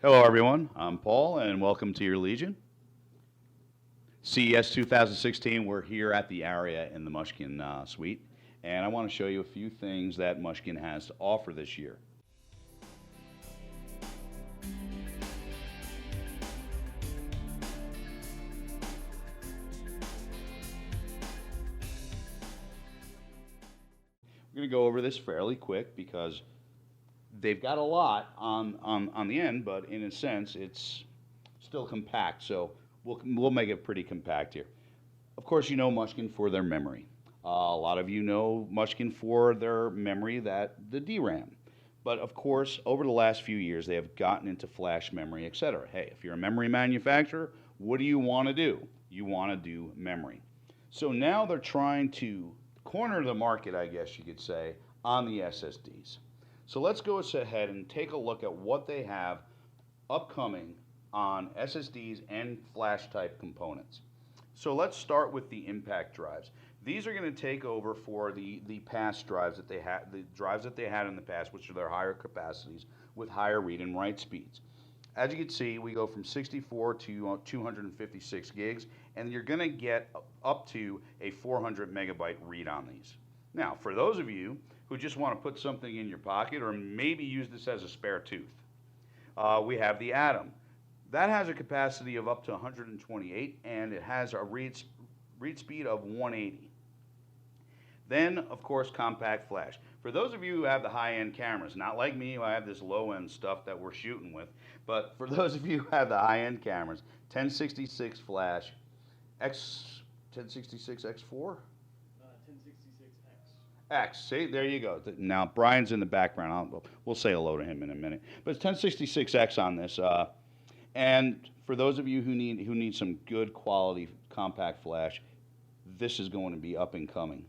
Hello, everyone. I'm Paul, and welcome to your Legion. CES 2016, we're here at the area in the Mushkin suite, and I want to show you a few things that Mushkin has to offer this year. We're going to go over this fairly quick because they've got a lot on the end, but in a sense, it's still compact, so we'll make it pretty compact here. Of course, you know Mushkin for their memory. A lot of you know Mushkin for their memory, the DRAM. But of course, over the last few years, they have gotten into flash memory, etc. Hey, if you're a memory manufacturer, what do you want to do? You want to do memory. So now they're trying to corner the market, I guess you could say, on the SSDs. So let's go ahead and take a look at what they have upcoming on SSDs and flash type components. So let's start with the impact drives. These are going to take over for the past drives that they had, the drives that they had in the past, which are their higher capacities with higher read and write speeds. As you can see, we go from 64 to 256 gigs, and you're going to get up to a 400 megabyte read on these. Now, for those of you who just want to put something in your pocket or maybe use this as a spare tooth, we have the Atom. That has a capacity of up to 128, and it has a read speed of 180. Then, of course, compact flash. For those of you who have the high-end cameras, not like me, who have this low-end stuff that we're shooting with, but for those of you who have the high-end cameras, 1066 flash, 1066 X4? 1066X. X. See, there you go. Now, Brian's in the background. We'll say hello to him in a minute. But it's 1066X on this. And for those of you who need some good quality compact flash, this is going to be up and coming.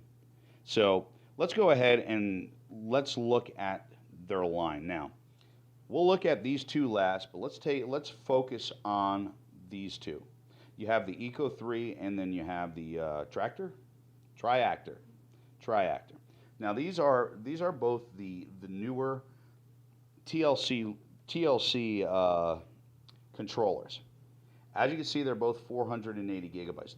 So let's go ahead and let's look at their line. Now, we'll look at these two last, but let's focus on these two. You have the Eco 3, and then you have the Triactor. Now these are both the newer TLC controllers. As you can see, they're both 480 gigabytes.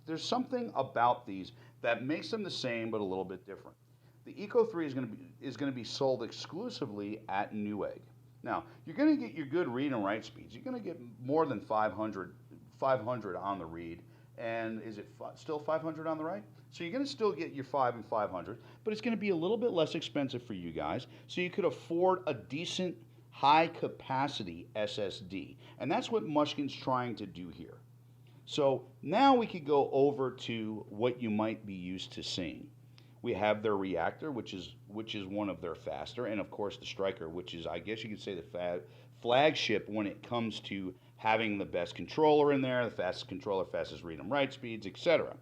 There's something about these that makes them the same but a little bit different. The Eco 3 is going to be sold exclusively at Newegg. Now, you're going to get your good read and write speeds. You're going to get more than 500 on the read, and is it still 500 on the write? So you're going to still get your 5 and 500, but it's going to be a little bit less expensive for you guys, so you could afford a decent high capacity SSD. And that's what Mushkin's trying to do here. So now we could go over to what you might be used to seeing. We have their Reactor, which is one of their faster, and of course the Striker, which is, I guess you could say, the flagship when it comes to having the best controller in there, the fastest controller, fastest read and write speeds, etc.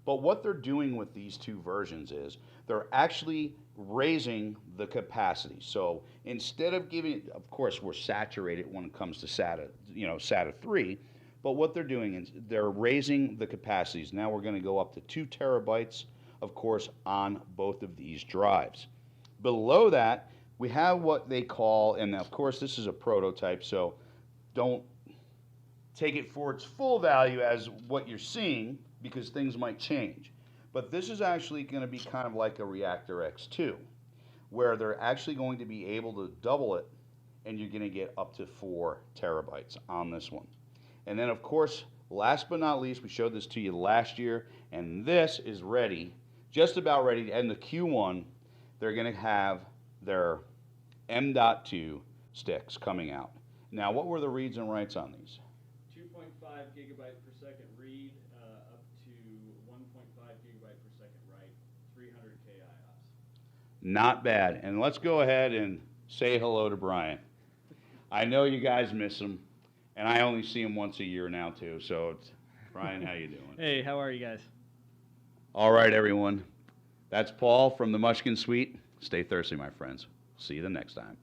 But what they're doing with these two versions is they're actually raising the capacity. So instead of giving, of course, we're saturated when it comes to SATA 3, but what they're doing is they're raising the capacities. Now we're going to go up to 2 terabytes, of course, on both of these drives. Below that, we have what they call, and of course this is a prototype, so don't take it for its full value as what you're seeing, because things might change. But this is actually going to be kind of like a Reactor X2, where they're actually going to be able to double it, and you're going to get up to 4 terabytes on this one. And then, of course, last but not least, we showed this to you last year, and this is ready, just about ready. And the Q1, they're going to have their M.2 sticks coming out. Now, what were the reads and writes on these? 2.5 gigabyte per second read, up to 1.5 gigabyte per second write, 300K IOPS. Not bad. And let's go ahead and say hello to Brian. I know you guys miss him, and I only see him once a year now too. So, Brian, how you doing? Hey, how are you guys? All right, everyone. That's Paul from the Mushkin Suite. Stay thirsty, my friends. See you the next time.